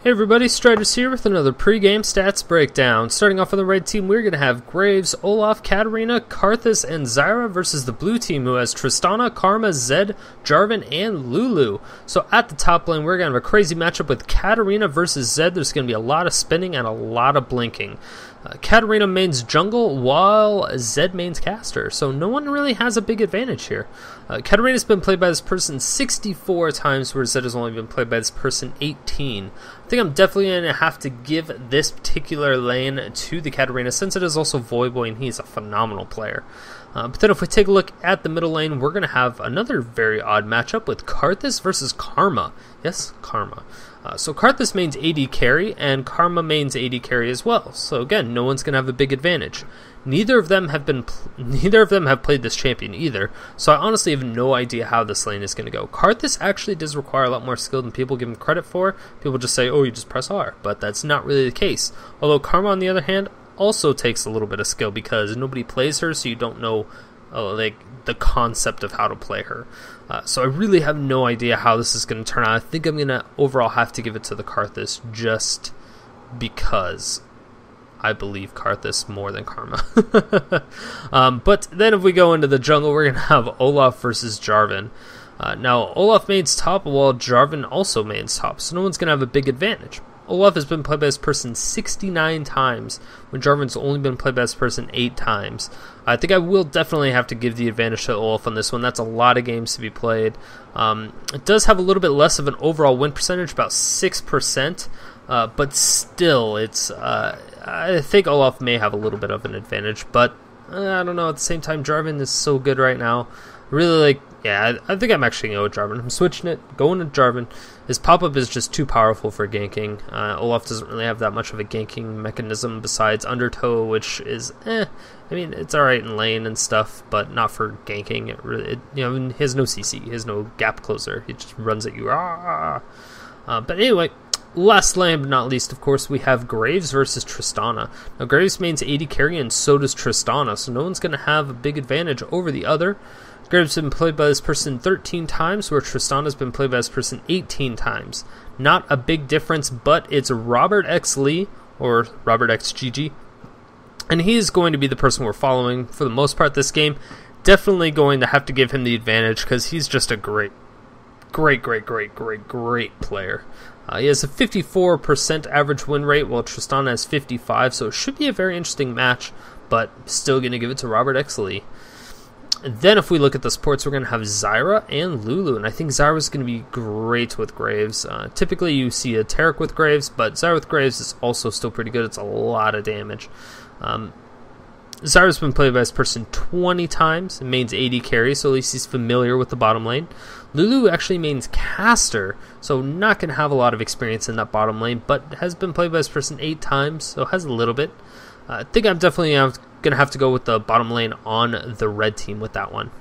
Hey everybody, Schroeder's here with another pre-game stats breakdown. Starting off on the red team, we're going to have Graves, Olaf, Katarina, Karthus, and Zyra versus the blue team, who has Tristana, Karma, Zed, Jarvin, and Lulu. So at the top lane, we're going to have a crazy matchup with Katarina versus Zed. There's going to be a lot of spinning and a lot of blinking. Katarina mains jungle while Zed mains caster, so no one really has a big advantage here. Katarina's been played by this person 64 times, where Zed has only been played by this person 18. I think I'm definitely going to have to give this particular lane to the Katarina, since it is also Voyboy and he's a phenomenal player. But then if we take a look at the middle lane, we're going to have another very odd matchup with Karthus versus Karma. Yes, Karma. So Karthus mains AD carry, and Karma mains AD carry as well. So again, no one's going to have a big advantage. Neither of them have played this champion either. So I honestly have no idea how this lane is going to go. Karthus actually does require a lot more skill than people give him credit for. People just say, "Oh, you just press R," but that's not really the case. Although Karma, on the other hand, also takes a little bit of skill because nobody plays her, so you don't know like the concept of how to play her. So I really have no idea how this is going to turn out. I think I'm going to overall have to give it to the Karthus just because I believe Karthus more than Karma. But then if we go into the jungle, we're going to have Olaf versus Jarvin. Now, Olaf mains top while Jarvin also mains top, so no one's going to have a big advantage. Olaf has been played by this person 69 times, when Jarvin's only been played by this person 8 times. I think I will definitely have to give the advantage to Olaf on this one. That's a lot of games to be played. It does have a little bit less of an overall win percentage, about 6%, but still, I think Olaf may have a little bit of an advantage, but I don't know. At the same time, Jarvin is so good right now. Really, I think I'm actually going to go with Jarvin. I'm switching it, going to Jarvin. His pop-up is just too powerful for ganking. Olaf doesn't really have that much of a ganking mechanism besides Undertow, which is, I mean, it's alright in lane and stuff, but not for ganking. He has no CC, he has no gap closer. He just runs at you. But anyway, last lane but not least, of course, we have Graves versus Tristana. Now, Graves mains AD carry, and so does Tristana, so no one's going to have a big advantage over the other. Graves has been played by this person 13 times, where Tristana has been played by this person 18 times. Not a big difference, but it's ROBERTxLEE's, or ROBERTxGEEGEE, and he's going to be the person we're following for the most part this game. Definitely going to have to give him the advantage, because he's just a great player. He has a 54% average win rate, while Tristana has 55%, so it should be a very interesting match, but still going to give it to ROBERTxLEE's. Then if we look at the supports, we're going to have Zyra and Lulu, and I think Zyra's going to be great with Graves. Typically you see a Taric with Graves, but Zyra with Graves is also still pretty good. It's a lot of damage. Zyra's been played by this person 20 times and mains AD carry, so at least he's familiar with the bottom lane. Lulu actually mains caster, so not going to have a lot of experience in that bottom lane, but has been played by this person 8 times, so has a little bit. I think I'm definitely going to have to go with the bottom lane on the red team with that one.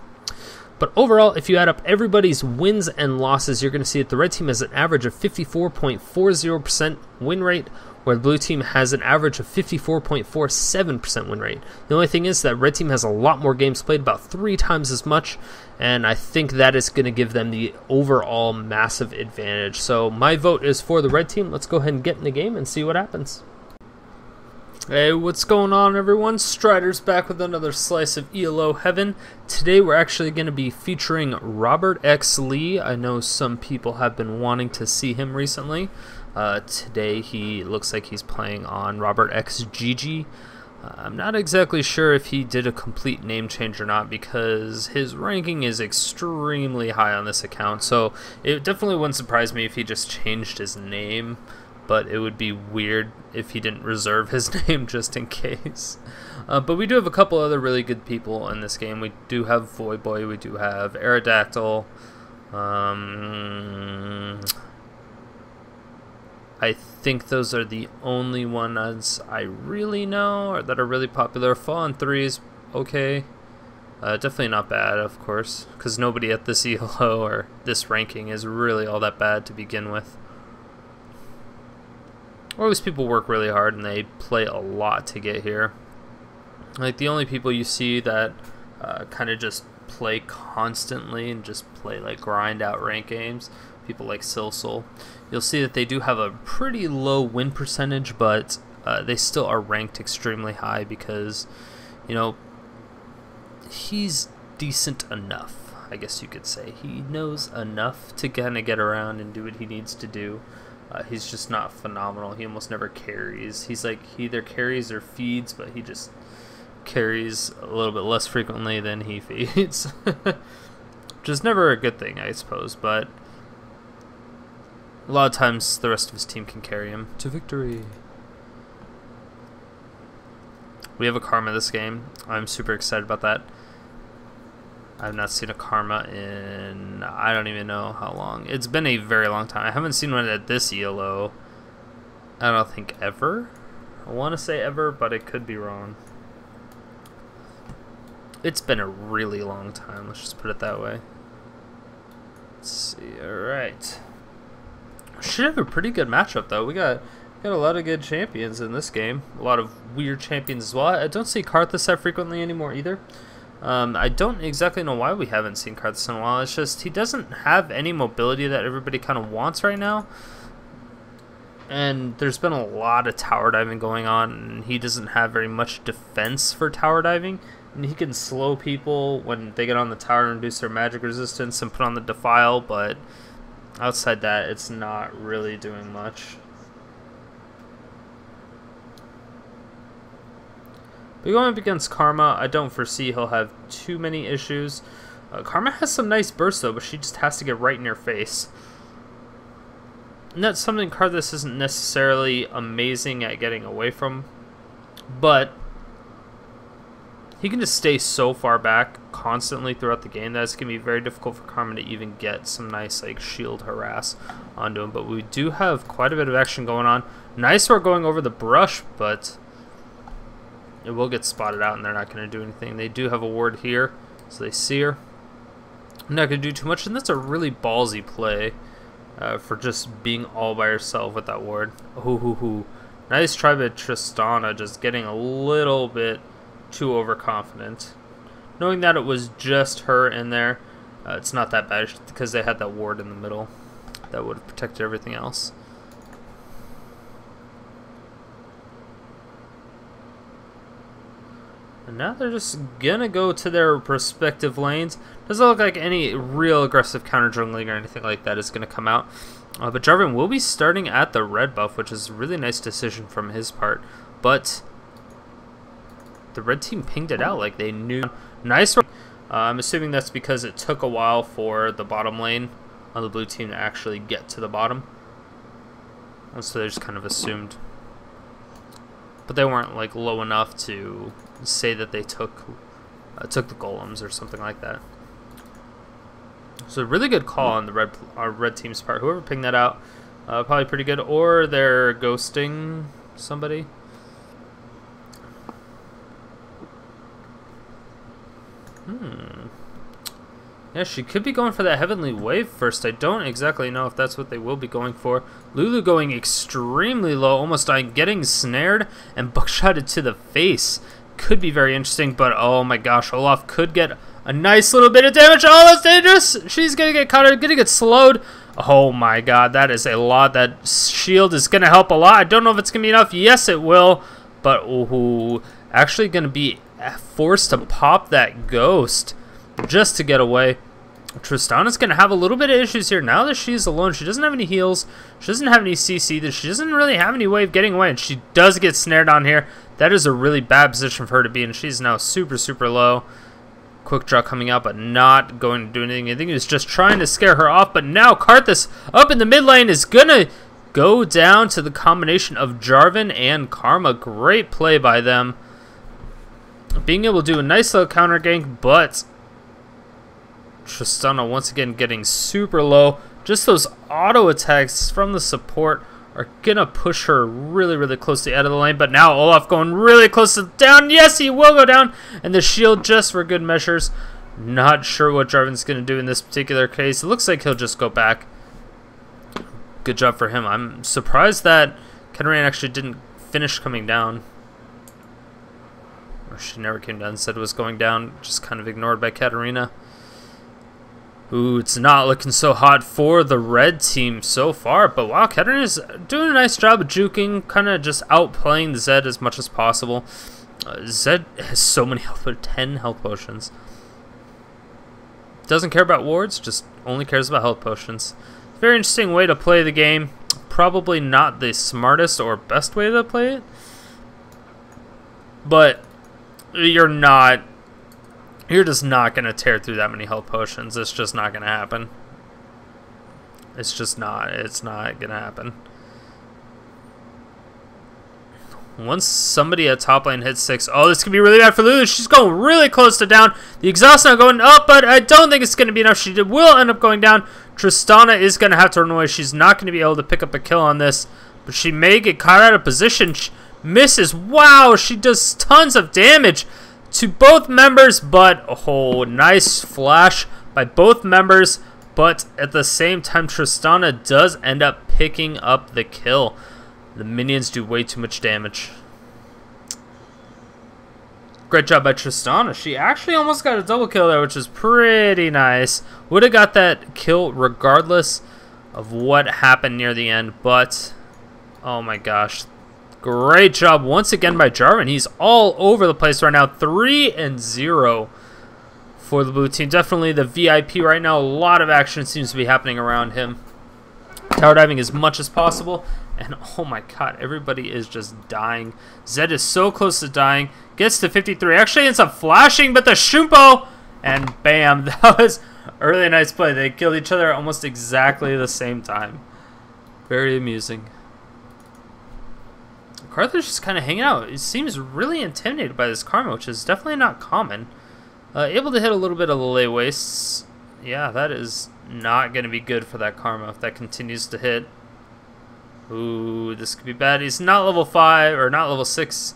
But overall, if you add up everybody's wins and losses, you're going to see that the red team has an average of 54.40% win rate, where the blue team has an average of 54.47% win rate. The only thing is that red team has a lot more games played, about 3 times as much, and I think that is going to give them the overall massive advantage. So my vote is for the red team. Let's go ahead and get in the game and see what happens. Hey, what's going on, everyone? Strider's back with another slice of ELO heaven. Today we're actually going to be featuring ROBERTxLEE's. I know some people have been wanting to see him recently. Today he looks like he's playing on ROBERTxGEEGEE. I'm not exactly sure if he did a complete name change or not, because his ranking is extremely high on this account, so it definitely wouldn't surprise me if he just changed his name. But it would be weird if he didn't reserve his name just in case. But we do have a couple other really good people in this game. We do have Voyboy, we do have Aerodactyl. I think those are the only ones I really know or that are really popular. Fallen 3 is okay. Definitely not bad, of course, because nobody at this ELO or this ranking is really all that bad to begin with. Or at least people work really hard and they play a lot to get here. Like, the only people you see that kind of just play constantly and just play like grind out rank games, people like Silsol. You'll see that they do have a pretty low win percentage, but they still are ranked extremely high because, you know, he's decent enough, I guess you could say. He knows enough to kind of get around and do what he needs to do. He's just not phenomenal. He almost never carries. He's like, he either carries or feeds, but he just carries a little bit less frequently than he feeds. Which is never a good thing, I suppose, but a lot of times the rest of his team can carry him to victory. We have a Karma this game. I'm super excited about that. I've not seen a Karma in, I don't even know how long. It's been a very long time. I haven't seen one at this ELO. I don't think ever. I want to say ever, but it could be wrong. It's been a really long time, let's just put it that way. Let's see, alright. Should have a pretty good matchup, though. We got a lot of good champions in this game. A lot of weird champions as well. I don't see Karthus that frequently anymore either. I don't exactly know why we haven't seen Karthus in a while. It's just he doesn't have any mobility that everybody kind of wants right now. And there's been a lot of tower diving going on, and he doesn't have very much defense for tower diving. And he can slow people when they get on the tower and reduce their magic resistance and put on the defile, but outside that, it's not really doing much. But going up against Karma, I don't foresee he'll have too many issues. Karma has some nice bursts though, but she just has to get right in your face. And that's something Karthus isn't necessarily amazing at getting away from, but he can just stay so far back constantly throughout the game that it's going to be very difficult for Karma to even get some nice like shield harass onto him. But we do have quite a bit of action going on. Nice work going over the brush, but it will get spotted out and they're not going to do anything. They do have a ward here, so they see her. I'm not going to do too much, and that's a really ballsy play for just being all by herself with that ward. Ooh. Nice try by Tristana, just getting a little bit too overconfident. Knowing that it was just her in there, it's not that bad because they had that ward in the middle that would have protected everything else. And now they're just gonna go to their respective lanes. Doesn't look like any real aggressive counter jungling or anything like that is gonna come out. But Jarvin will be starting at the red buff, which is a really nice decision from his part. But the red team pinged it out like they knew. Nice work. I'm assuming that's because it took a while for the bottom lane on the blue team to actually get to the bottom. And so they just kind of assumed. But they weren't like low enough to say that they took the golems or something like that. So really good call on the red team's part. Whoever pinged that out, probably pretty good. Or they're ghosting somebody. Yeah, she could be going for that heavenly wave first. I don't exactly know if that's what they will be going for. Lulu going extremely low, almost dying, getting snared and buckshotted to the face. Could be very interesting, but oh my gosh, Olaf could get a nice little bit of damage. Oh, that's dangerous. She's gonna get caught, gonna get slowed. Oh my god, that is a lot. That shield is gonna help a lot. I don't know if it's gonna be enough. Yes, it will, but ooh, actually gonna be forced to pop that ghost just to get away. Tristana's going to have a little bit of issues here. Now that she's alone, she doesn't have any heals. She doesn't have any CC. She doesn't really have any way of getting away. And she does get snared on here. That is a really bad position for her to be in. She's now super, super low. Quick draw coming out, but not going to do anything. I think he was just trying to scare her off. But now Karthus up in the mid lane is going to go down to the combination of Jarvin and Karma. Great play by them. Being able to do a nice little counter gank, but Tristana once again getting super low. Just those auto attacks from the support are gonna push her really, really closely out of the lane. But now Olaf going really close to down. Yes, he will go down. And the shield just for good measures. Not sure what Jarvin's gonna do in this particular case. It looks like he'll just go back. Good job for him. I'm surprised that Katarina actually didn't finish coming down. Or she never came down, said it was going down. Just kind of ignored by Katarina. Ooh, it's not looking so hot for the red team so far, but wow, Katarina's doing a nice job of juking, kind of just outplaying the Zed as much as possible. Zed has so many health, 10 health potions. Doesn't care about wards, just only cares about health potions. Very interesting way to play the game. Probably not the smartest or best way to play it, but you're just not going to tear through that many health potions. It's just not going to happen. It's not going to happen. Once somebody at top lane hits 6, oh, this could be really bad for Lulu. She's going really close to down. The exhaust now going up, but I don't think it's going to be enough. She will end up going down. Tristana is going to have to run away. She's not going to be able to pick up a kill on this, but she may get caught out of position. She misses. Wow, she does tons of damage to both members, but oh, nice flash by both members. But at the same time, Tristana does end up picking up the kill. The minions do way too much damage. Great job by Tristana. She actually almost got a double kill there, which is pretty nice. Would have got that kill regardless of what happened near the end, but oh my gosh. Great job once again by Jarvin. He's all over the place right now. 3-0 for the blue team. Definitely the VIP right now. A lot of action seems to be happening around him. Tower diving as much as possible. And oh my god, everybody is just dying. Zed is so close to dying. Gets to 53. Actually ends up flashing, but the Shumpo! And bam, that was a really nice play. They killed each other at almost exactly the same time. Very amusing. Karthus is just kind of hanging out. He seems really intimidated by this Karma, which is definitely not common. Able to hit a little bit of the lay wastes. Yeah, that is not going to be good for that Karma if that continues to hit. Ooh, this could be bad. He's not level 5, or not level 6.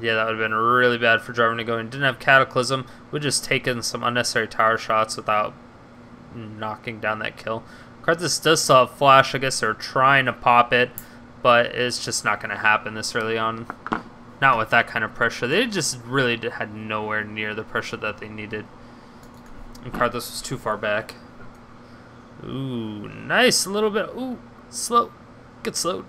Yeah, that would have been really bad for Jarvin to go in. Didn't have Cataclysm. Would just taken some unnecessary tower shots without knocking down that kill. Karthus does still have Flash. I guess they're trying to pop it, but it's just not going to happen this early on. Not with that kind of pressure. They just really had nowhere near the pressure that they needed. And Karthus was too far back. Ooh, nice. A little bit. Ooh, slow. Get slowed.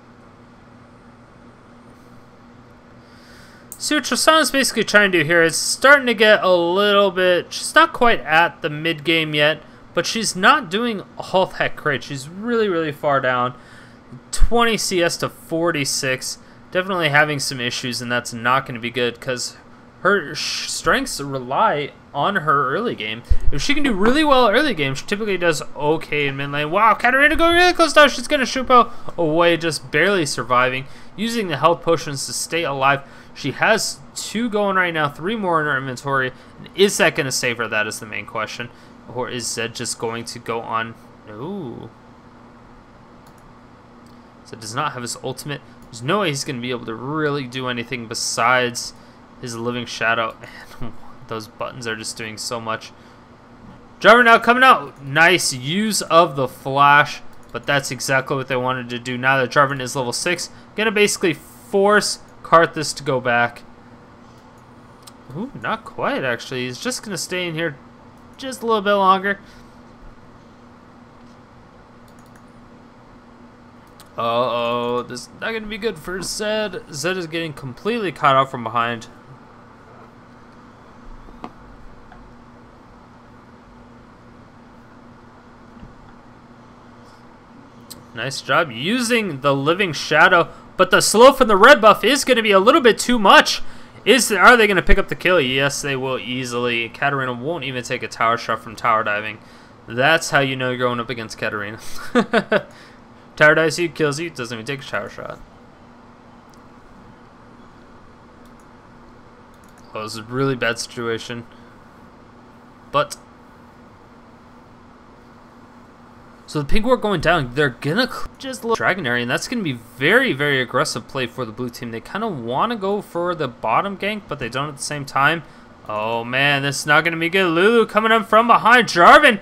See what Tristana's basically trying to do here is starting to get a little bit. She's not quite at the mid game yet, but she's not doing all that great. She's really, really far down. 20 CS to 46. Definitely having some issues, and that's not going to be good because her strengths rely on her early game. If she can do really well early game, she typically does okay in mid lane. Wow, Katarina going really close down. She's going to Shumpo away, just barely surviving. Using the health potions to stay alive. She has 2 going right now, 3 more in her inventory. And is that going to save her? That is the main question. Or is Zed just going to go on? No. Zed does not have his ultimate. There's no way he's going to be able to really do anything besides his living shadow. And those buttons are just doing so much. Jarvin now coming out. Nice use of the flash, but that's exactly what they wanted to do. Now that Jarvin is level 6, gonna basically force Karthus to go back. Ooh, not quite actually. He's just gonna stay in here just a little bit longer. Uh-oh, this is not gonna be good for Zed. Zed is getting completely caught out from behind. Nice job using the living shadow, but the slow from the red buff is going to be a little bit too much. Are they going to pick up the kill? Yes, they will easily. Katarina won't even take a tower shot from tower diving. That's how you know you're going up against Katarina. Tower dives you, kills you, doesn't even take a tower shot. Oh, this is a really bad situation. But so the pink ward going down, they're gonna just a little dragon area, and that's gonna be very, very aggressive play for the blue team. They kind of want to go for the bottom gank, but they don't at the same time. Oh man, this is not gonna be good. Lulu coming up from behind. Jarvin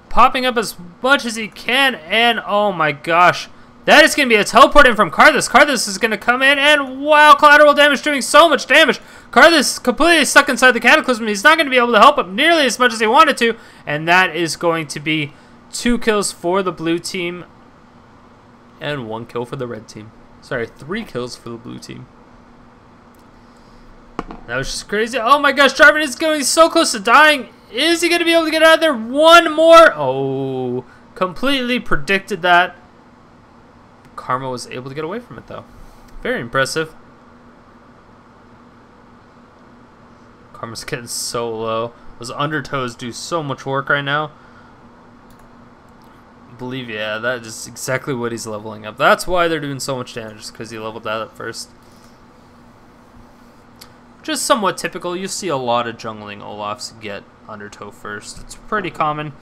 popping up as much as he can, and oh my gosh, That is going to be a teleport in from Karthus. Karthus is going to come in, and wow, collateral damage doing so much damage. Karthus completely stuck inside the Cataclysm. He's not going to be able to help him nearly as much as he wanted to, and that is going to be 2 kills for the blue team and 1 kill for the red team. Sorry, 3 kills for the blue team. That was just crazy. Oh my gosh, Jarvin is going so close to dying. Is he going to be able to get out of there? 1 more. Oh, completely predicted that. Karma was able to get away from it, though. Very impressive. Karma's getting so low. Those undertows do so much work right now. I believe, yeah, that is exactly what he's leveling up. That's why they're doing so much damage, because he leveled that up first. Just somewhat typical. You see a lot of jungling Olafs get undertow first. It's pretty common.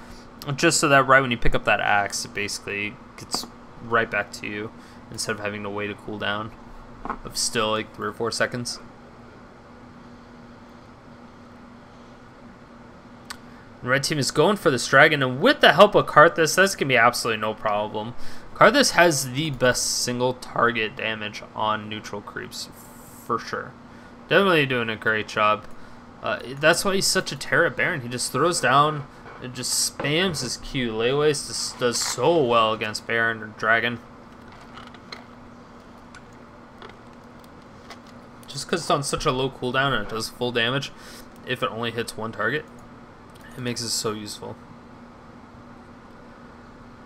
Just so that right when you pick up that axe, it basically gets right back to you instead of having to wait a cooldown of still like 3 or 4 seconds. The red team is going for this dragon, and with the help of Karthus, that's going to be absolutely no problem. Karthus has the best single target damage on neutral creeps, for sure. Definitely doing a great job. That's why he's such a terror at Baron. He just throws down and just spams his Q. Layaways just does so well against Baron or Dragon. Just because it's on such a low cooldown and it does full damage, if it only hits 1 target, it makes it so useful.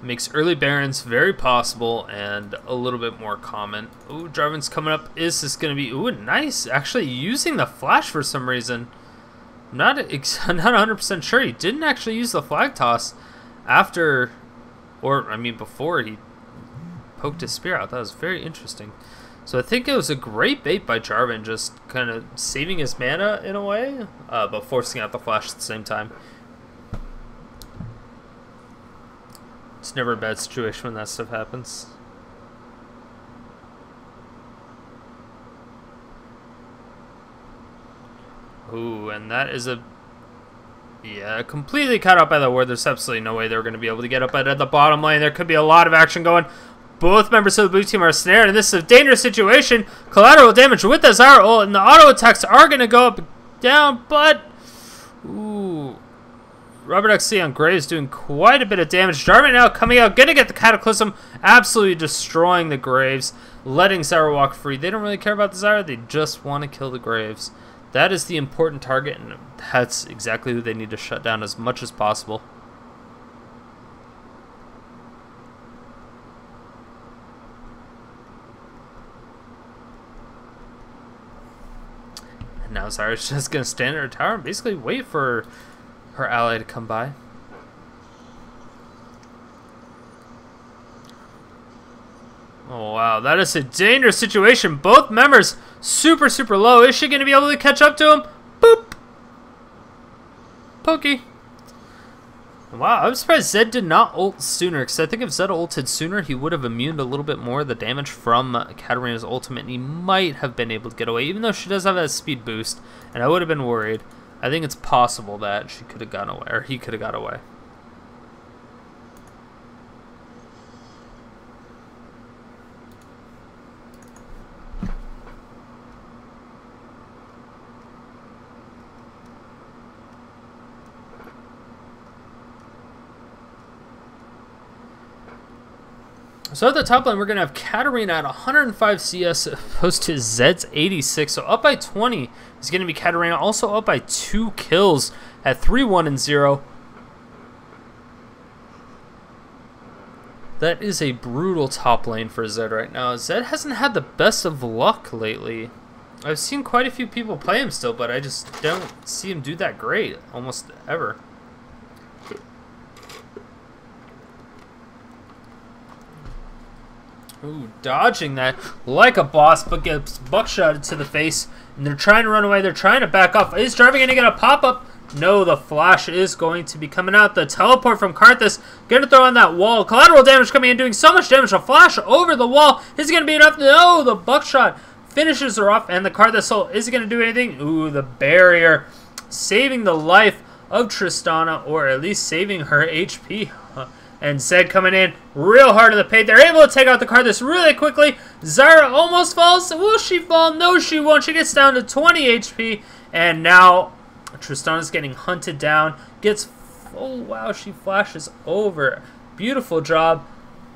It makes early Barons very possible and a little bit more common. Ooh, Jarvin's coming up. Is this going to be... Ooh, nice. Actually using the flash for some reason. Not 100% sure. He didn't actually use the flag toss after... Or, I mean, before he poked his spear out. That was very interesting. So I think it was a great bait by Jarvin, just kind of saving his mana in a way, but forcing out the flash at the same time. It's never a bad situation when that stuff happens. Ooh, and that is a... Yeah, completely caught up by the ward. There's absolutely no way they're going to be able to get up at the bottom lane. There could be a lot of action going. Both members of the blue team are snared, and this is a dangerous situation. Collateral damage with the Zyra ult, and the auto attacks are going to go up, down, but... Ooh... ROBERTxLEE's on Graves doing quite a bit of damage. Jarvin now coming out, going to get the Cataclysm, absolutely destroying the Graves, letting Zyra walk free. They don't really care about the Zyra, they just want to kill the Graves. That is the important target, and that's exactly who they need to shut down as much as possible. And now Zyra's just going to stand at her tower and basically wait for her ally to come by. Oh wow, that is a dangerous situation. Both members super low. Is she going to be able to catch up to him? Boop! Pokey. Wow, I'm surprised Zed did not ult sooner, because I think if Zed ulted sooner, he would have immuned a little bit more of the damage from Katarina's ultimate, and he might have been able to get away, even though she does have that speed boost, and I would have been worried. I think it's possible that she could have gotten away, or he could have got away. So at the top lane, we're going to have Katarina at 105 CS opposed to Zed's 86. So up by 20 is going to be Katarina. Also up by 2 kills at 3-1 and 0. That is a brutal top lane for Zed right now. Zed hasn't had the best of luck lately. I've seen quite a few people play him still, but I just don't see him do that great almost ever. Ooh, dodging that like a boss, but gets buckshotted to the face. And they're trying to run away. They're trying to back off. Is Jarvin going to get a pop-up? No, the flash is going to be coming out. The teleport from Karthus. Going to throw on that wall. Collateral damage coming in, doing so much damage. A flash over the wall. Is it going to be enough? No, the buckshot finishes her off. And the Karthus ult, is it going to do anything? Ooh, the barrier. Saving the life of Tristana, or at least saving her HP. And Zed coming in real hard in the paint. They're able to take out the Karthus really quickly. Zyra almost falls. Will she fall? No, she won't. She gets down to 20 HP. And now Tristana's getting hunted down. Gets... Oh, wow, she flashes over. Beautiful job.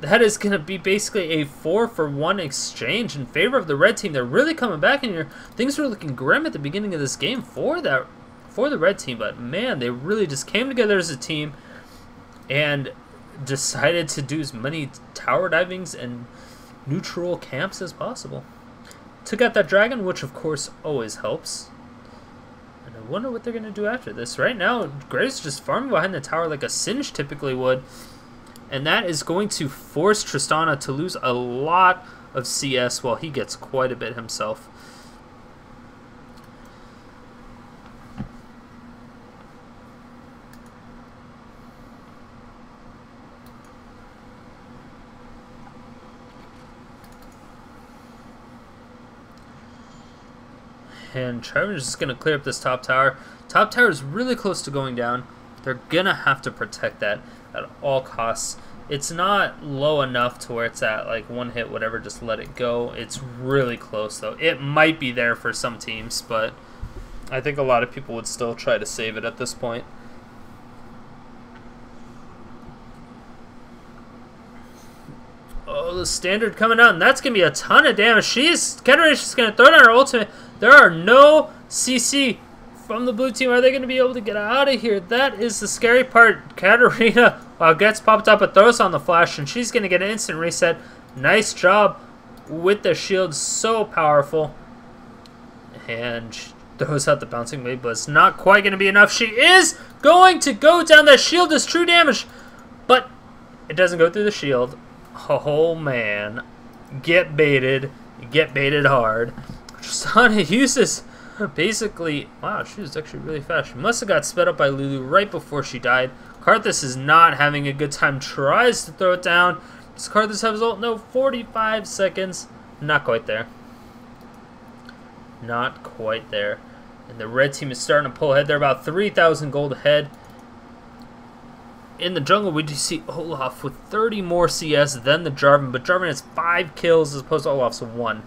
That is going to be basically a 4-for-1 exchange in favor of the red team. They're really coming back in here. Things were looking grim at the beginning of this game for the red team. But, man, they really just came together as a team and decided to do as many tower divings and neutral camps as possible. Took out that dragon, which of course always helps. And I wonder what they're going to do after this. Right now, Graves just farming behind the tower like a Singe typically would. And that is going to force Tristana to lose a lot of CS while he gets quite a bit himself. And Trevor's just going to clear up this top tower. Top tower is really close to going down. They're going to have to protect that at all costs. It's not low enough to where it's at like one hit, whatever, just let it go. It's really close, though. It might be there for some teams, but I think a lot of people would still try to save it at this point. Oh, the standard coming out, and that's going to be a ton of damage. Katarina's just going to throw down her ultimate. There are no CC from the blue team. Are they going to be able to get out of here? That is the scary part. Katarina gets popped up, but throws on the flash, and she's going to get an instant reset. Nice job with the shield. So powerful. And she throws out the bouncing blade, but it's not quite going to be enough. She is going to go down. That shield is true damage, but it doesn't go through the shield. Oh, man. Get baited. Get baited hard. Tristana uses basically... Wow, she was actually really fast. She must have got sped up by Lulu right before she died. Karthus is not having a good time. Tries to throw it down. Does Karthus have his ult? No, 45 seconds. Not quite there. Not quite there. And the red team is starting to pull ahead. They're about 3,000 gold ahead. In the jungle, we do see Olaf with 30 more CS than the Jarvin, but Jarvin has 5 kills as opposed to Olaf's 1.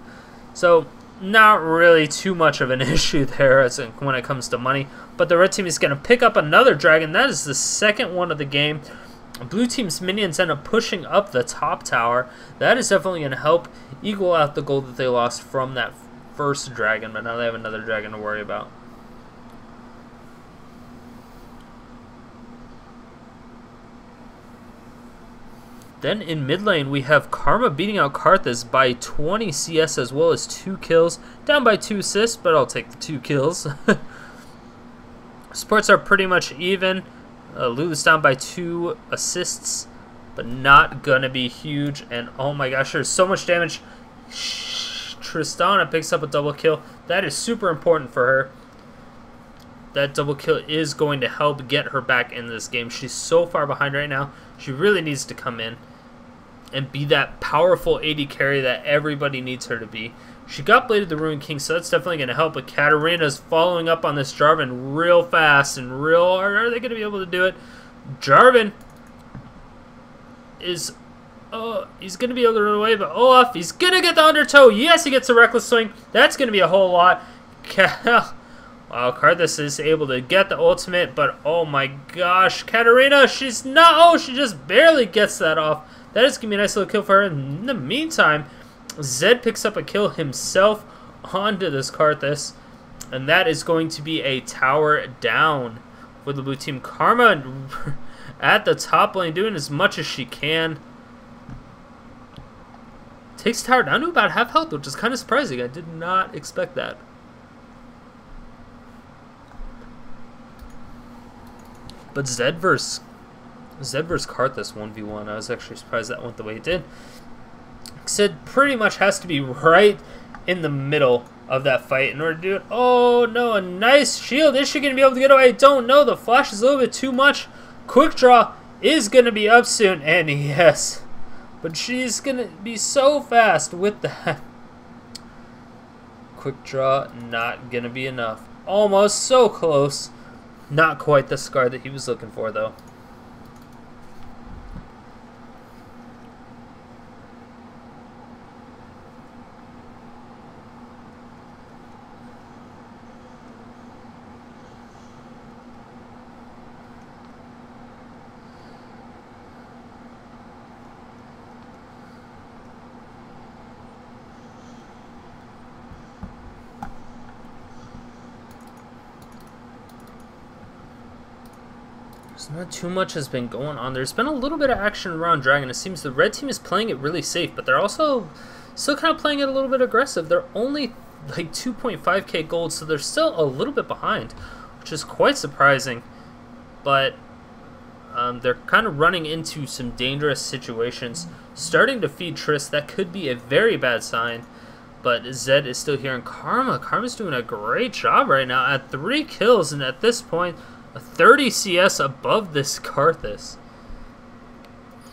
So, not really too much of an issue there when it comes to money. But the red team is going to pick up another dragon. That is the second one of the game. Blue team's minions end up pushing up the top tower. That is definitely going to help equal out the gold that they lost from that first dragon, but now they have another dragon to worry about. Then in mid lane, we have Karma beating out Karthus by 20 CS as well as 2 kills. Down by 2 assists, but I'll take the 2 kills. Supports are pretty much even. Lulu's down by 2 assists, but not going to be huge. And oh my gosh, there's so much damage. Tristana picks up a double kill. That is super important for her. That double kill is going to help get her back in this game. She's so far behind right now. She really needs to come in and be that powerful AD carry that everybody needs her to be. She got bladed the Ruin King, so that's definitely going to help. But Katarina's following up on this Jarvin real fast and real hard. Are they going to be able to do it? Jarvin is... Oh, he's going to be able to run away, but Olaf, he's going to get the undertow. Yes, he gets a reckless swing. That's going to be a whole lot. Wow, Karthus is able to get the ultimate, but oh my gosh, Katarina, she's not... Oh, she just barely gets that off. That is going to be a nice little kill for her. In the meantime, Zed picks up a kill himself onto this Karthus, and that is going to be a tower down for the blue team. Karma at the top lane doing as much as she can. Takes tower down to about half health, which is kind of surprising. I did not expect that. But Zed versus Karthus 1v1. I was actually surprised that went the way it did. Zed pretty much has to be right in the middle of that fight in order to do it. Oh no, a nice shield. Is she going to be able to get away? I don't know. The flash is a little bit too much. Quick draw is going to be up soon, and yes. But she's going to be so fast with that. Quick draw, not going to be enough. Almost so close. Not quite the scar that he was looking for, though. Not too much has been going on. There's been a little bit of action around Dragon. It seems the red team is playing it really safe, but they're also still kind of playing it a little bit aggressive. They're only like 2.5k gold, so they're still a little bit behind, which is quite surprising. But they're kind of running into some dangerous situations. Starting to feed Trist, that could be a very bad sign. But Zed is still here, and Karma's doing a great job right now at 3 kills, and at this point, a 30 CS above this Karthus.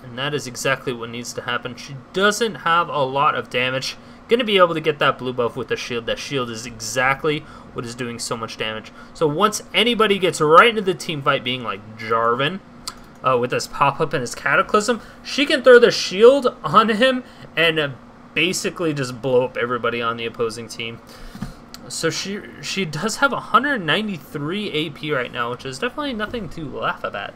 And that is exactly what needs to happen. She doesn't have a lot of damage. Going to be able to get that blue buff with the shield. That shield is exactly what is doing so much damage. So once anybody gets right into the team fight, being like Jarvin, with his pop-up and his cataclysm, she can throw the shield on him and basically just blow up everybody on the opposing team. So she does have 193 AP right now, which is definitely nothing to laugh at.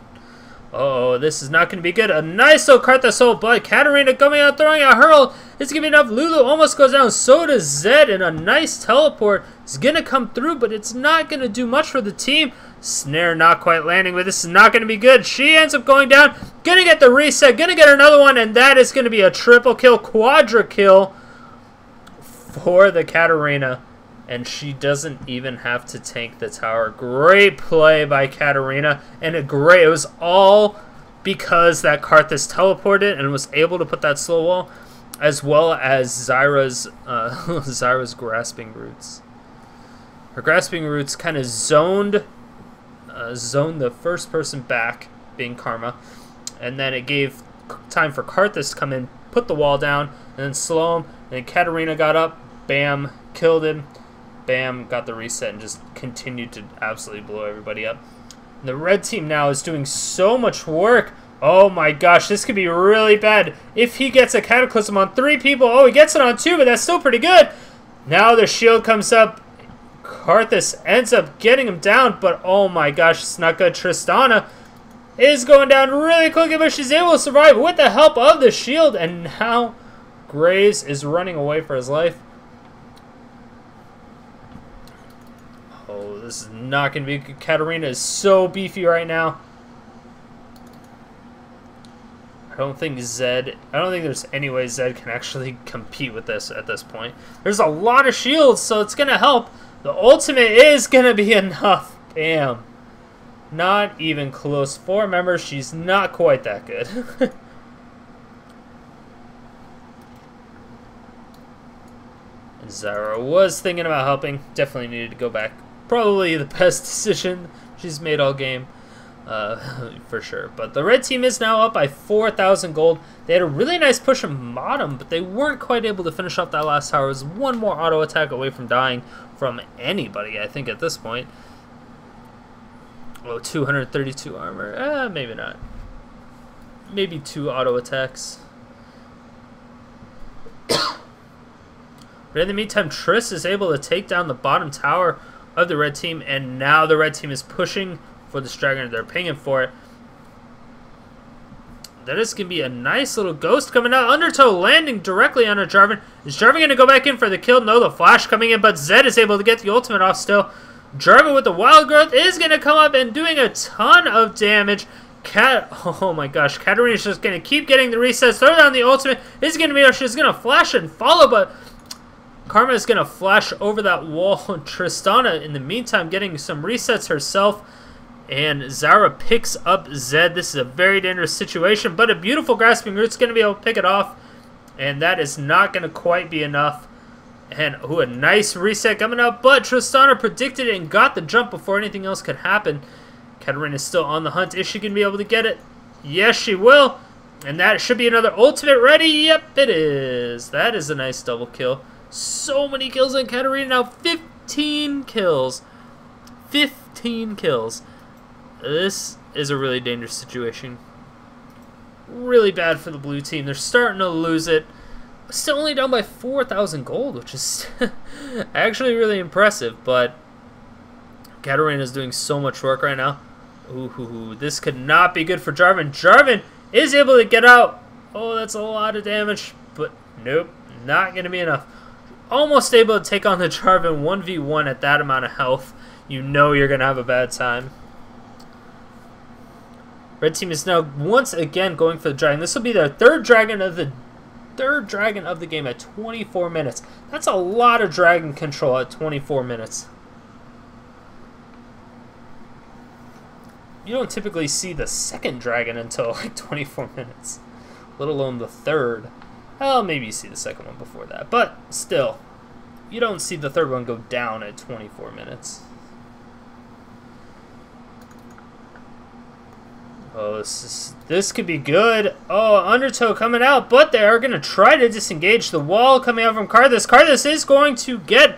Oh, this is not going to be good. A nice little Karthus ult, but Katarina coming out, throwing a hurl. It's going to be enough. Lulu almost goes down. So does Zed, and a nice teleport is going to come through, but it's not going to do much for the team. Snare not quite landing, but this is not going to be good. She ends up going down. Going to get the reset. Going to get another one, and that is going to be a triple kill, quadra kill for the Katarina. And she doesn't even have to tank the tower. Great play by Katarina. And it was all because that Karthus teleported and was able to put that slow wall, as well as Zyra's grasping roots. Her grasping roots kind of zoned the first person back, being Karma. And then it gave time for Karthus to come in, put the wall down, and then slow him. And then Katarina got up, bam, killed him. Bam, got the reset and just continued to absolutely blow everybody up. And the red team now is doing so much work. Oh my gosh, this could be really bad. If he gets a cataclysm on 3 people, oh, he gets it on 2, but that's still pretty good. Now the shield comes up. Karthus ends up getting him down, but oh my gosh, it's not good. Tristana is going down really quickly, but she's able to survive with the help of the shield. And now Graves is running away for his life. Oh, this is not going to be good. Katarina is so beefy right now. I don't think there's any way Zed can actually compete with this at this point. There's a lot of shields, so it's going to help. The ultimate is going to be enough. Bam. Not even close. 4 members, she's not quite that good. And Zyra was thinking about helping. Definitely needed to go back. Probably the best decision she's made all game, for sure. But the red team is now up by 4,000 gold. They had a really nice push from bottom, but they weren't quite able to finish off that last tower. It was one more auto attack away from dying from anybody, I think, at this point. Oh, 232 armor. Maybe not. Maybe 2 auto attacks. But in the meantime, Triss is able to take down the bottom tower of the red team, and now the red team is pushing for the Dragon. They're pinging for it. That is going to be a nice little ghost coming out. Undertow landing directly on a Jarvin. Is Jarvin going to go back in for the kill? No, the flash coming in, but Zed is able to get the ultimate off still. Jarvin with the wild growth is going to come up and doing a ton of damage. Oh my gosh, Katarina's just going to keep getting the resets. Throw down the ultimate. It's going to be, she's going to flash and follow, but Karma is going to flash over that wall. Tristana, in the meantime, getting some resets herself. And Zyra picks up Zed. This is a very dangerous situation, but a beautiful grasping root's going to be able to pick it off. And that is not going to quite be enough. And a nice reset coming up, but Tristana predicted it and got the jump before anything else could happen. Katarina is still on the hunt. Is she going to be able to get it? Yes, she will. And that should be another ultimate ready. Yep, it is. That is a nice double kill. So many kills on Katarina now. 15 kills. 15 kills. This is a really dangerous situation. Really bad for the blue team. They're starting to lose it. Still only down by 4,000 gold, which is actually really impressive. But Katarina is doing so much work right now. Ooh, this could not be good for Jarvin. Jarvin is able to get out. Oh, that's a lot of damage. But nope, not going to be enough. Almost able to take on the Jarvin 1v1 at that amount of health. You know you're going to have a bad time. Red team is now once again going for the dragon. This will be their third dragon of the game at 24 minutes. That's a lot of dragon control at 24 minutes. You don't typically see the second dragon until like 24 minutes, let alone the third. Well, maybe you see the second one before that, but still, you don't see the third one go down at 24 minutes. Oh, this could be good. Oh, Undertow coming out, but they are going to try to disengage the wall coming out from Karthus. Karthus is going to get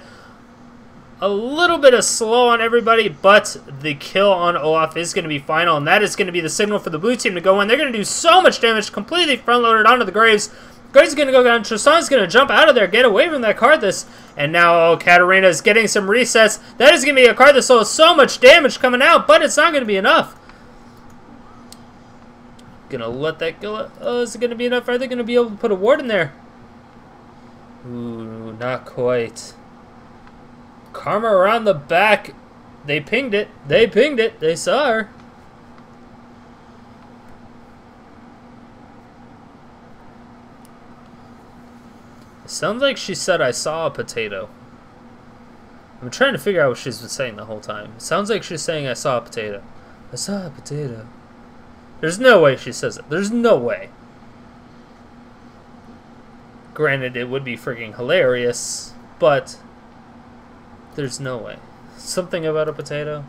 a little bit of slow on everybody, but the kill on Olaf is going to be final, and that is going to be the signal for the blue team to go in. They're going to do so much damage, completely front-loaded onto the Graves. Graves is going to go down. Tristana's going to jump out of there, get away from that Karthus, and now Katarina is getting some resets. That is going to be a Karthus, so much damage coming out, but it's not going to be enough. Gonna let that go. Oh, is it gonna be enough? Are they gonna be able to put a ward in there? Ooh, not quite. Karma around the back. They pinged it. They pinged it. They saw her. It sounds like she said, "I saw a potato." I'm trying to figure out what she's been saying the whole time. It sounds like she's saying, "I saw a potato." I saw a potato. There's no way she says it. There's no way. Granted, it would be freaking hilarious, but there's no way. Something about a potato?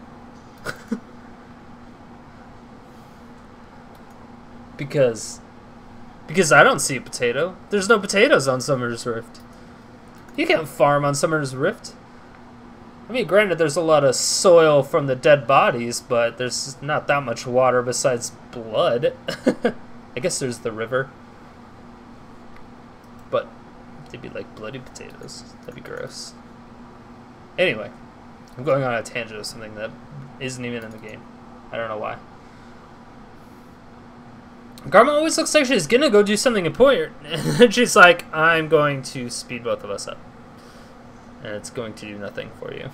Because I don't see a potato. There's no potatoes on Summoner's Rift. You can't farm on Summoner's Rift. I mean, granted, there's a lot of soil from the dead bodies, but there's not that much water besides blood. I guess there's the river. But they'd be like bloody potatoes. That'd be gross. Anyway, I'm going on a tangent of something that isn't even in the game. I don't know why. Karma always looks like she's gonna go do something important. And she's like, I'm going to speed both of us up. And it's going to do nothing for you.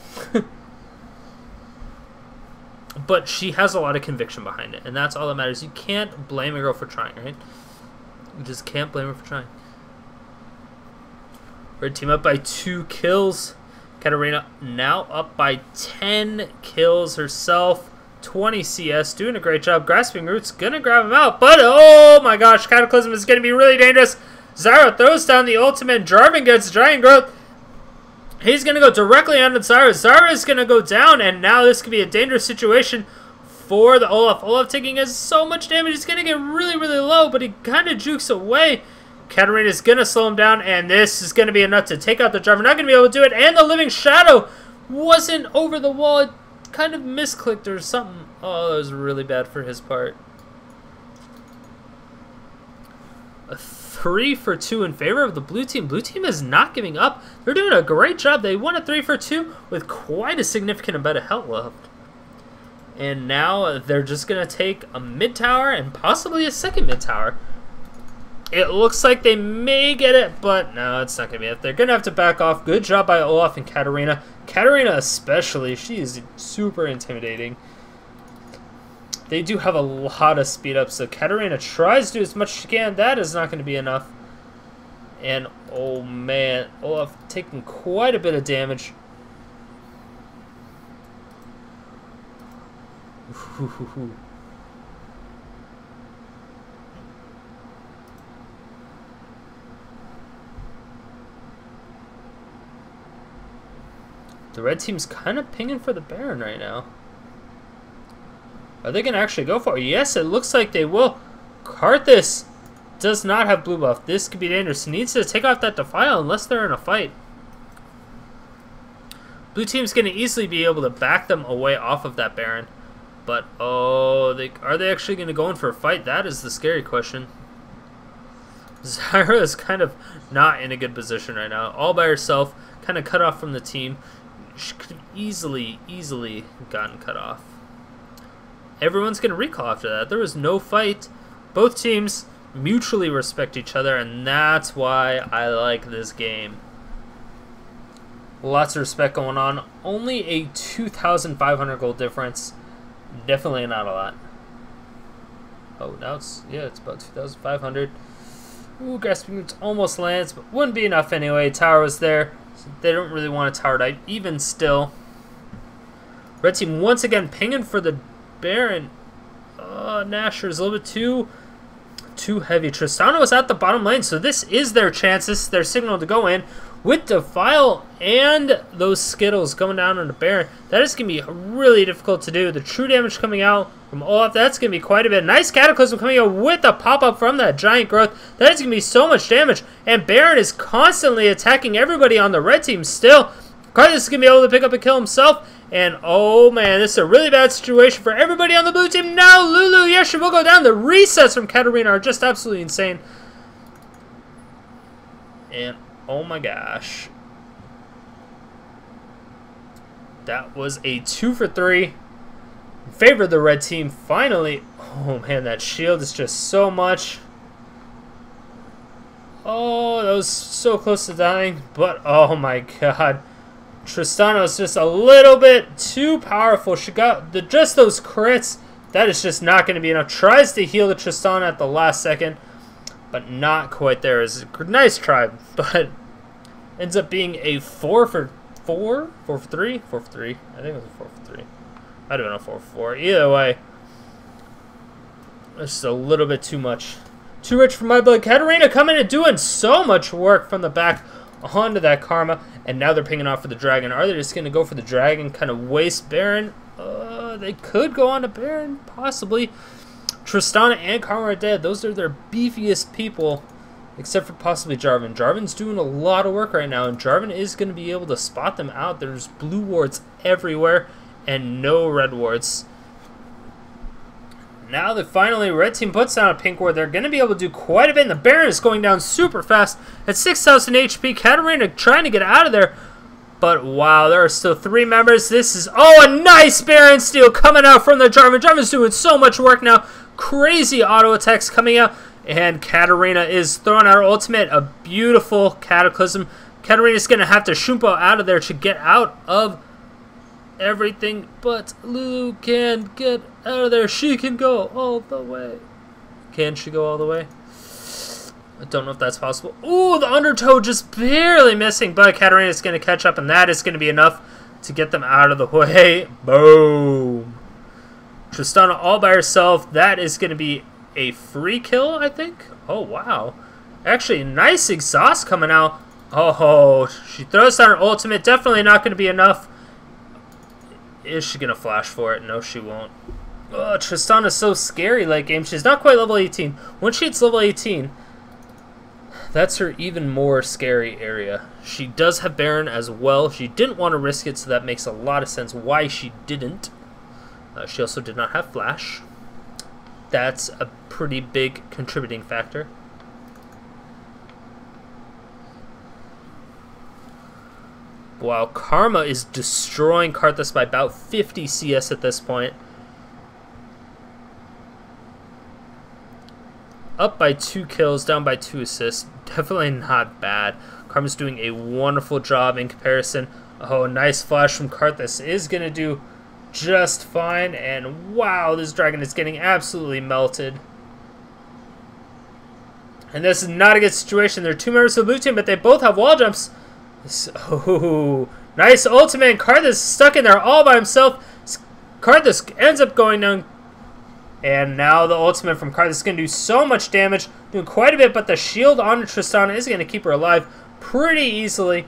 But she has a lot of conviction behind it, and that's all that matters. You can't blame a girl for trying, right? You just can't blame her for trying. Red team up by 2 kills. Katarina now up by 10 kills herself. 20 CS, doing a great job. Grasping Root's gonna grab him out, but oh my gosh, Cataclysm is gonna be really dangerous. Zyra throws down the ultimate. Jarvin gets Dragon Growth. He's going to go directly onto Zyra. Zyra is going to go down, and now this could be a dangerous situation for the Olaf. Olaf taking so much damage. He's going to get really, really low, but he kind of jukes away. Katarina is going to slow him down, and this is going to be enough to take out the driver. Not going to be able to do it, and the Living Shadow wasn't over the wall. It kind of misclicked or something. Oh, that was really bad for his part. A 3 for 2 in favor of the blue team. Blue team is not giving up. They're doing a great job. They won a 3 for 2 with quite a significant amount of health left. And now they're just going to take a mid tower and possibly a second mid tower. It looks like they may get it, but no, it's not going to be it. They're going to have to back off. Good job by Olaf and Katarina. Katarina especially. She is super intimidating. They do have a lot of speed up, so Katarina tries to do as much as she can. That is not going to be enough. And, oh man, Olaf taking quite a bit of damage. The red team's kind of pinging for the Baron right now. Are they going to actually go for it? Yes, it looks like they will. Karthus does not have blue buff. This could be dangerous. He needs to take off that Defile unless they're in a fight. Blue team's going to easily be able to back them away off of that Baron. But, oh, are they actually going to go in for a fight? That is the scary question. Zyra is kind of not in a good position right now. All by herself, kind of cut off from the team. She could have easily gotten cut off. Everyone's going to recall after that. There was no fight. Both teams mutually respect each other, and that's why I like this game. Lots of respect going on. Only a 2,500 gold difference. Definitely not a lot. Oh, now it's, yeah, it's about 2,500. Ooh, grasping boots almost lands, but wouldn't be enough anyway. Tower was there. So they don't really want a tower dive, even still. Red team once again pinging for the Baron. Nasher's a little bit too heavy. Tristana was at the bottom lane, so this is their chance. This is their signal to go in. With Defile and those Skittles going down on the Baron, that is going to be really difficult to do. The true damage coming out from Olaf, that's going to be quite a bit. Nice Cataclysm coming out with a pop-up from that Giant Growth. That is going to be so much damage. And Baron is constantly attacking everybody on the red team still. Karthus is going to be able to pick up a kill himself. And, oh man, this is a really bad situation for everybody on the blue team. Now Lulu, yes, she will go down. The resets from Katarina are just absolutely insane. And, oh my gosh. That was a 2 for 3. In favor of the red team, finally. Oh man, that shield is just so much. Oh, that was so close to dying. But, oh my god. Tristana was just a little bit too powerful. She got just those crits. That is just not going to be enough. Tries to heal the Tristana at the last second, but not quite there. It's a nice try, but ends up being a 4 for 4? 4 for 3? 4 for 3. I think it was a 4 for 3. I don't know, 4 for 4. Either way, it's just a little bit too much. Too rich for my blood. Katarina coming and doing so much work from the back onto that Karma, and now they're pinging off for the Dragon. Are they just going to go for the Dragon, kind of waste Baron? They could go on to Baron, possibly. Tristana and Karma are dead. Those are their beefiest people, except for possibly Jarvin. Jarvin's doing a lot of work right now, and Jarvin is going to be able to spot them out. There's blue wards everywhere, and no red wards. Now that finally red team puts down a pink ward, they're going to be able to do quite a bit. And the Baron is going down super fast at 6,000 HP. Katarina trying to get out of there. But wow, there are still 3 members. This is, oh, a nice Baron steal coming out from the Jarvin. Jarvin's doing so much work now. Crazy auto attacks coming out. And Katarina is throwing out her ultimate. A beautiful Cataclysm. Katarina's going to have to Shumpo out of there to get out of everything, but Lulu can get out of there. She can go all the way. Can she go all the way? I don't know if that's possible. Ooh, the undertow just barely missing, but Katarina is going to catch up, and that is going to be enough to get them out of the way. Boom. Tristana all by herself. That is going to be a free kill, I think. Oh, wow. Actually, nice exhaust coming out. Oh, she throws down her ultimate. Definitely not going to be enough. Is she going to flash for it? No, she won't. Oh, Tristana's so scary late game. She's not quite level 18. Once she hits level 18, that's her even more scary area. She does have Baron as well. She didn't want to risk it, so that makes a lot of sense why she didn't. She also did not have Flash. That's a pretty big contributing factor. Wow, Karma is destroying Karthus by about 50 CS at this point. Up by 2 kills, down by 2 assists. Definitely not bad. Karma's doing a wonderful job in comparison. Oh, nice flash from Karthus is going to do just fine. And wow, this dragon is getting absolutely melted. And this is not a good situation. There are 2 members of the blue team, but they both have wall jumps. Oh, nice ultimate. Karthus stuck in there all by himself. Karthus ends up going down. And now the ultimate from Karthus is going to do so much damage. Doing quite a bit, but the shield on Tristana is going to keep her alive pretty easily.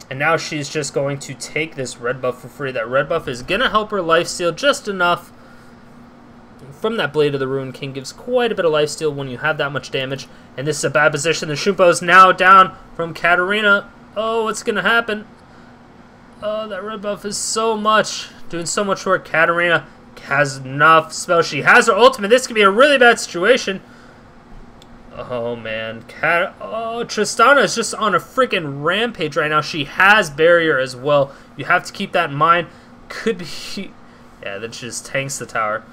And now she's just going to take this red buff for free. That red buff is going to help her lifesteal just enough. From that Blade of the Ruined King gives quite a bit of lifesteal when you have that much damage. And this is a bad position. The Shumpo is now down from Katarina. Oh, what's going to happen? Oh, that red buff is so much. Doing so much work. Katarina has enough spells. She has her ultimate. This could be a really bad situation. Oh, man. Oh, Tristana is just on a freaking rampage right now. She has barrier as well. You have to keep that in mind. Could be... Yeah, that just tanks the tower.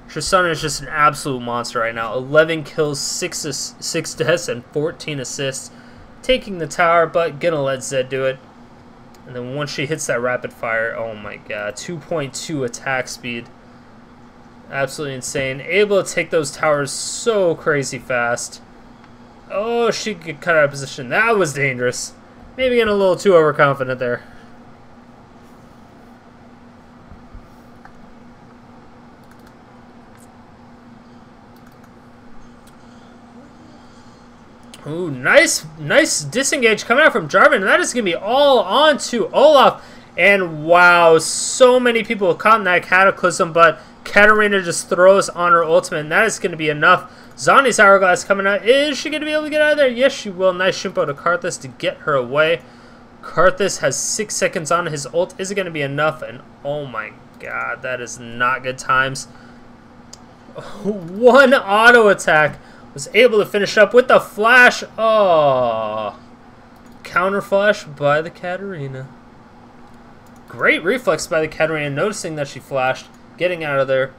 Tristana is just an absolute monster right now. 11 kills, 6 deaths, and 14 assists. Taking the tower, but gonna let Zed do it. And then once she hits that rapid fire, oh my god, 2.2 attack speed. Absolutely insane. Able to take those towers so crazy fast. Oh, she could cut out of position. That was dangerous. Maybe getting a little too overconfident there. Ooh, nice disengage coming out from Jarvin. And that is going to be all on to Olaf. And wow, so many people caught in that Cataclysm, but Katarina just throws on her ultimate, and that is going to be enough. Zani's Hourglass coming out. Is she going to be able to get out of there? Yes, she will. Nice Shimpo to Karthus to get her away. Karthus has 6 seconds on his ult. Is it going to be enough? And oh my god, that is not good times. One auto attack. Was able to finish up with the flash. Oh. Counter flash by the Katarina. Great reflex by the Katarina, noticing that she flashed. Getting out of there.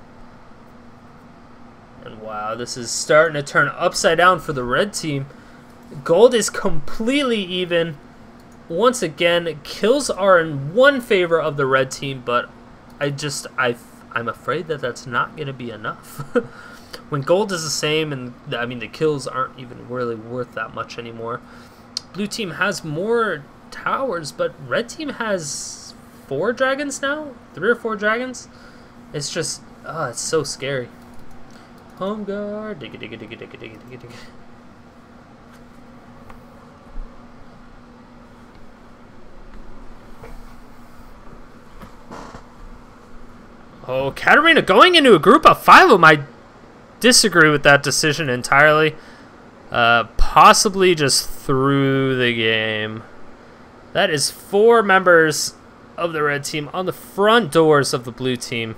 And wow, this is starting to turn upside down for the red team. Gold is completely even. Once again, kills are in one favor of the red team, but I'm afraid that that's not going to be enough. When gold is the same, and I mean the kills aren't even really worth that much anymore. Blue team has more towers, but red team has 4 dragons now? 3 or 4 dragons? It's just, it's so scary. Home guard, digga digga digga digga digga digga digga. Oh, Katarina going into a group of 5 of them. I disagree with that decision entirely. Possibly just through the game. That is 4 members of the red team on the front doors of the blue team.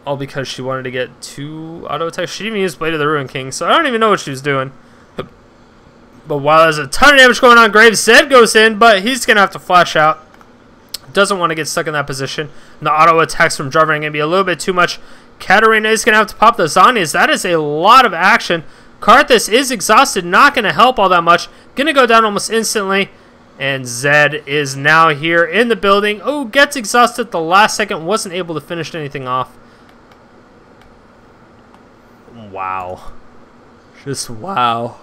All because she wanted to get 2 auto attacks. She didn't even use Blade of the Ruin King, so I don't even know what she was doing. But while there's a ton of damage going on, Graves Zed goes in, but he's going to have to flash out. Doesn't want to get stuck in that position. And the auto attacks from Jarvin are going to be a little bit too much. Katarina is going to have to pop the Zanias. That is a lot of action. Karthus is exhausted, not going to help all that much. Going to go down almost instantly. And Zed is now here in the building. Oh, gets exhausted at the last second. Wasn't able to finish anything off. Wow. Just wow.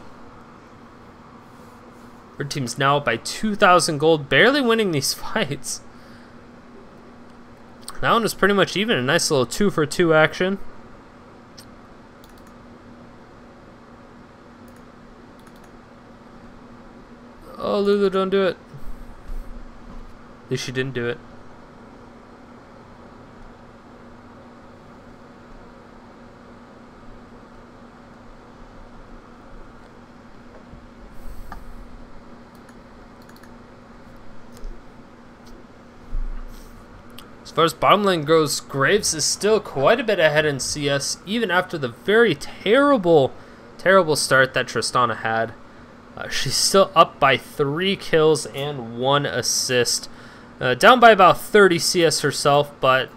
Red team's now up by 2,000 gold. Barely winning these fights. That one was pretty much even. A nice little 2-for-2 action. Oh, Lulu, don't do it. At least she didn't do it. As far as bottom lane goes, Graves is still quite a bit ahead in CS, even after the very terrible start that Tristana had. She's still up by 3 kills and 1 assist. Down by about 30 CS herself, but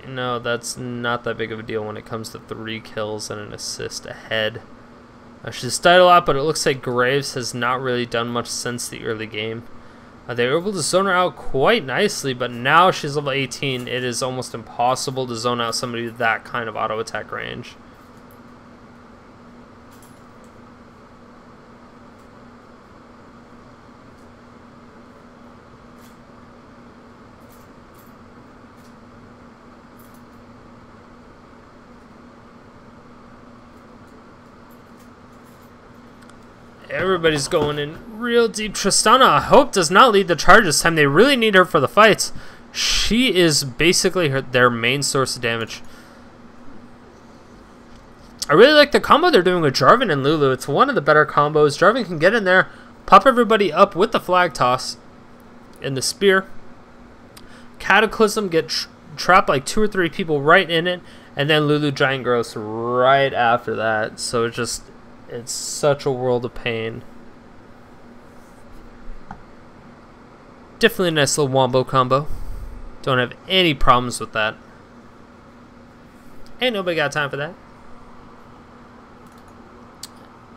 you know, that's not that big of a deal when it comes to 3 kills and an assist ahead. She's died a lot, but it looks like Graves has not really done much since the early game. They were able to zone her out quite nicely, but now she's level 18. It is almost impossible to zone out somebody with that kind of auto attack range. Everybody's going in real deep. Tristana, I hope, does not lead the charge this time. They really need her for the fights. She is basically their main source of damage. I really like the combo they're doing with Jarvin and Lulu. It's one of the better combos. Jarvin can get in there, pop everybody up with the flag toss and the spear. Cataclysm, get trap like 2 or 3 people right in it, and then Lulu Giant Growth right after that. So it's such a world of pain. Definitely a nice little wombo combo. Don't have any problems with that. Ain't nobody got time for that.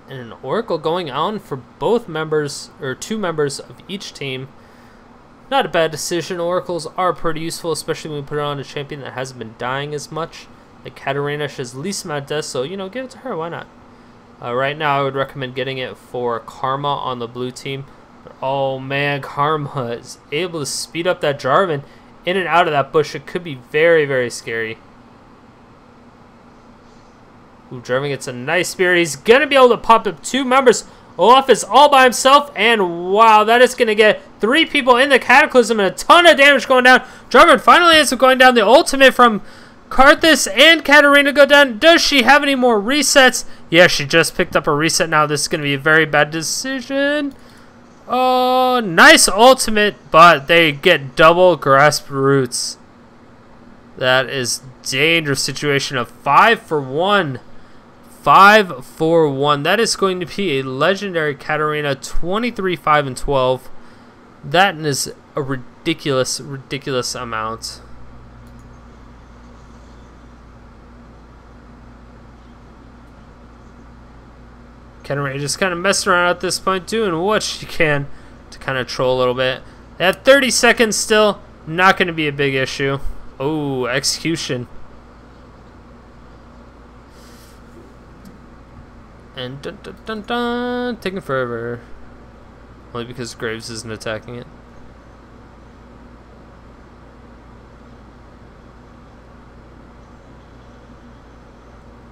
And an Oracle going on for both members, or 2 members of each team. Not a bad decision. Oracles are pretty useful, especially when we put it on a champion that hasn't been dying as much. Like Katarina, she has the least amount of death, so, you know, give it to her. Why not? Right now, I would recommend getting it for Karma on the blue team. But, oh, man, Karma is able to speed up that Jarvin in and out of that bush. It could be very, very scary. Ooh, Jarvin gets a nice spear. He's going to be able to pop up 2 members. Olaf is all by himself, and wow, that is going to get 3 people in the Cataclysm and a ton of damage going down. Jarvin finally ends up going down. The ultimate from Karthus and Katarina go down. Does she have any more resets? Yeah, she just picked up a reset now. This is going to be a very bad decision. Oh, nice ultimate, but they get double grasp roots. That is dangerous situation of 5 for 1. 5 for 1. That is going to be a legendary Katarina, 23, 5, and 12. That is a ridiculous, ridiculous amount. Katarina just kind of messing around at this point, doing what she can to kind of troll a little bit. They have 30 seconds still. Not going to be a big issue. Oh, execution. And dun dun dun dun, taking forever. Only because Graves isn't attacking it.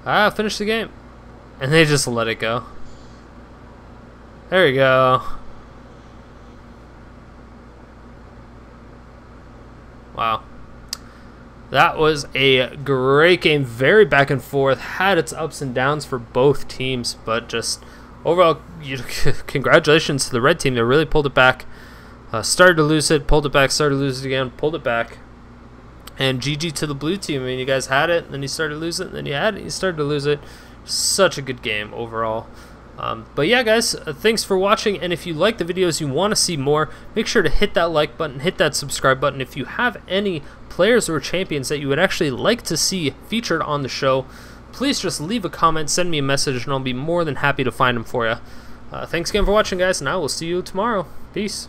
Ah, finish the game. And they just let it go. There we go. Wow. That was a great game, very back and forth, had its ups and downs for both teams, but just overall, congratulations to the red team. They really pulled it back, started to lose it, pulled it back, started to lose it again, pulled it back, and GG to the blue team. I mean, you guys had it, and then you started to lose it, and then you had it, you started to lose it. Such a good game overall. But yeah, guys, thanks for watching, and if you like the videos, you want to see more, make sure to hit that like button, hit that subscribe button. If you have any players or champions that you would actually like to see featured on the show, please just leave a comment, send me a message, and I'll be more than happy to find them for you. Thanks again for watching, guys, and I will see you tomorrow. Peace.